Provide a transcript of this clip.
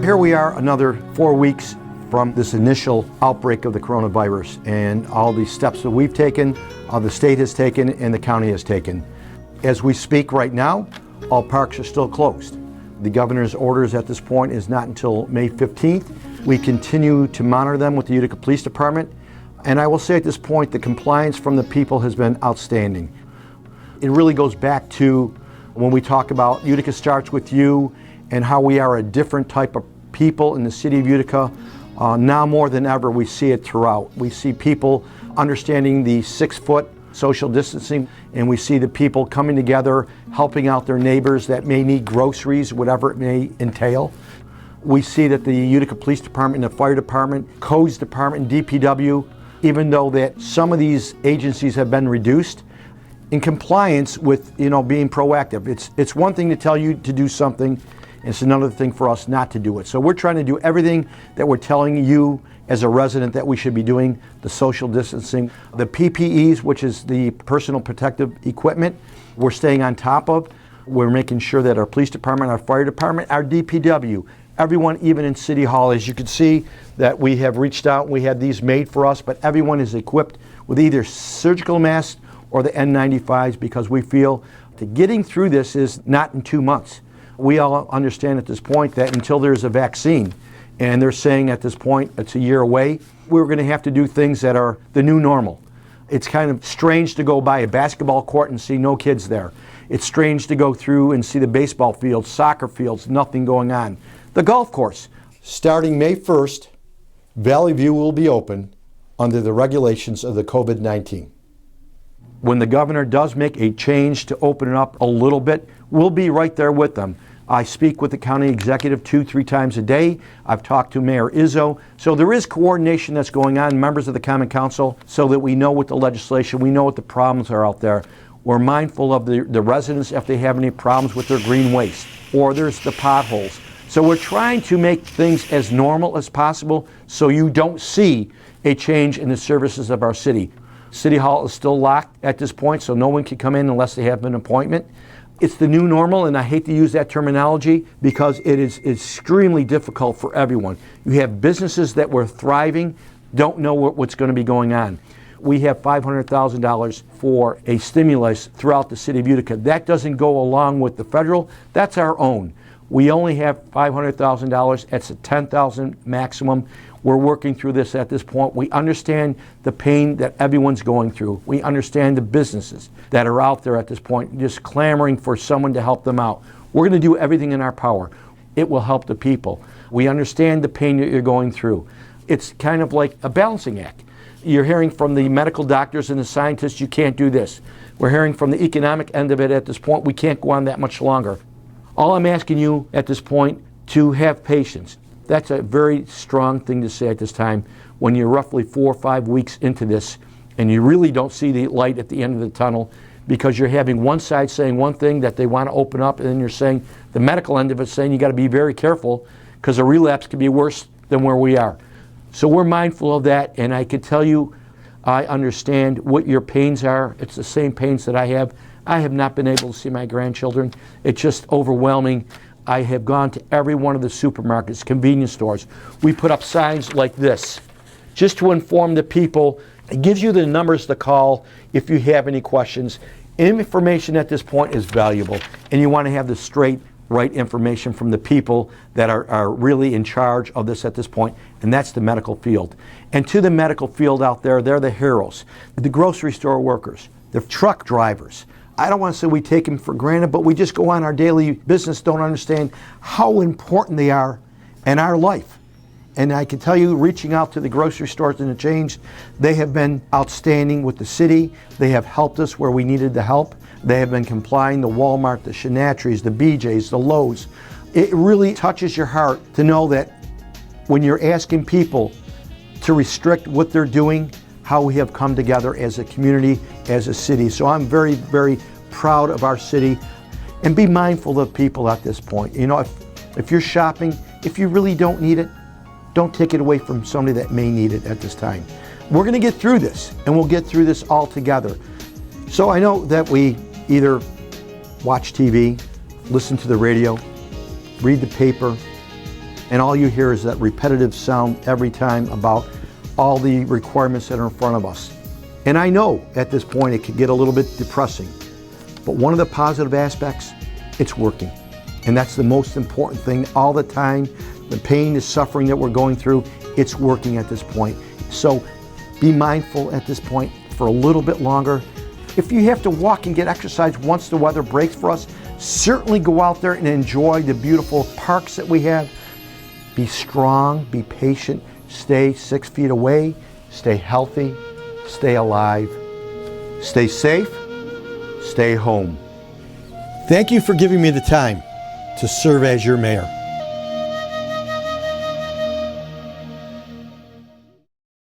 Here we are another 4 weeks from this initial outbreak of the coronavirus and all the steps that we've taken, the state has taken, and the county has taken. As we speak right now, all parks are still closed. The governor's orders at this point is not until May 15th. We continue to monitor them with the Utica Police Department, and I will say at this point the compliance from the people has been outstanding. It really goes back to when we talk about Utica starts with you and how we are a different type of people in the city of Utica. Now more than ever we see it throughout. We see people understanding the 6-foot social distancing, and we see the people coming together, helping out their neighbors that may need groceries, whatever it may entail. We see that the Utica Police Department, the Fire Department, Codes Department, DPW, even though that some of these agencies have been reduced, in compliance with being proactive. It's one thing to tell you to do something, it's another thing for us not to do it. So we're trying to do everything that we're telling you as a resident that we should be doing, the social distancing, the PPEs, which is the personal protective equipment, we're staying on top of. We're making sure that our police department, our fire department, our DPW, everyone, even in City Hall, as you can see that we have reached out, we had these made for us, but everyone is equipped with either surgical masks or the N95s because we feel that getting through this is not in 2 months. We all understand at this point that until there's a vaccine, and they're saying at this point it's a year away, we're going to have to do things that are the new normal. It's kind of strange to go by a basketball court and see no kids there. It's strange to go through and see the baseball fields, soccer fields, nothing going on. The golf course. Starting May 1st, Valley View will be open under the regulations of the COVID-19. When the governor does make a change to open it up a little bit, we'll be right there with them. I speak with the county executive 2-3 times a day. I've talked to Mayor Izzo. So there is coordination that's going on, members of the Common Council, so that we know what the legislation, we know what the problems are out there. We're mindful of the residents if they have any problems with their green waste, or there's the potholes. So we're trying to make things as normal as possible so you don't see a change in the services of our city. City Hall is still locked at this point, so no one can come in unless they have an appointment. It's the new normal, and I hate to use that terminology because it is extremely difficult for everyone. You have businesses that were thriving, don't know what's going to be going on. We have $500,000 for a stimulus throughout the city of Utica. That doesn't go along with the federal, that's our own. We only have $500,000, it's a $10,000 maximum. We're working through this at this point. We understand the pain that everyone's going through. We understand the businesses that are out there at this point, just clamoring for someone to help them out. We're going to do everything in our power. It will help the people. We understand the pain that you're going through. It's kind of like a balancing act. You're hearing from the medical doctors and the scientists, you can't do this. We're hearing from the economic end of it at this point, we can't go on that much longer. All I'm asking you at this point to have patience. That's a very strong thing to say at this time when you're roughly 4 or 5 weeks into this and you really don't see the light at the end of the tunnel because you're having one side saying one thing that they want to open up, and then you're saying the medical end of it saying you got to be very careful because a relapse could be worse than where we are. So we're mindful of that, and I can tell you I understand what your pains are. It's the same pains that I have. I have not been able to see my grandchildren. It's just overwhelming. I have gone to every one of the supermarkets, convenience stores. We put up signs like this just to inform the people. It gives you the numbers to call if you have any questions. Information at this point is valuable, and you want to have the straight, right information from the people that are really in charge of this at this point, and that's the medical field. And to the medical field out there, they're the heroes. The grocery store workers, the truck drivers. I don't want to say we take them for granted, but we just go on our daily business, don't understand how important they are in our life. And I can tell you, reaching out to the grocery stores and the chains, they have been outstanding with the city. They have helped us where we needed the help. They have been complying, the Walmart, the Shinatries, the BJ's, the Lowe's. It really touches your heart to know that when you're asking people to restrict what they're doing, how we have come together as a community, as a city. So I'm very, very proud of our city, and be mindful of people at this point. You know, if you're shopping, if you really don't need it, don't take it away from somebody that may need it at this time. We're going to get through this, and we'll get through this all together. So I know that we either watch TV, listen to the radio, read the paper, and all you hear is that repetitive sound every time about all the requirements that are in front of us. And I know at this point it can get a little bit depressing, but one of the positive aspects, it's working. And that's the most important thing all the time. The pain, the suffering that we're going through, it's working at this point. So be mindful at this point for a little bit longer. If you have to walk and get exercise once the weather breaks for us, certainly go out there and enjoy the beautiful parks that we have. Be strong, be patient, stay 6 feet away, stay healthy, stay alive, stay safe, stay home. Thank you for giving me the time to serve as your mayor.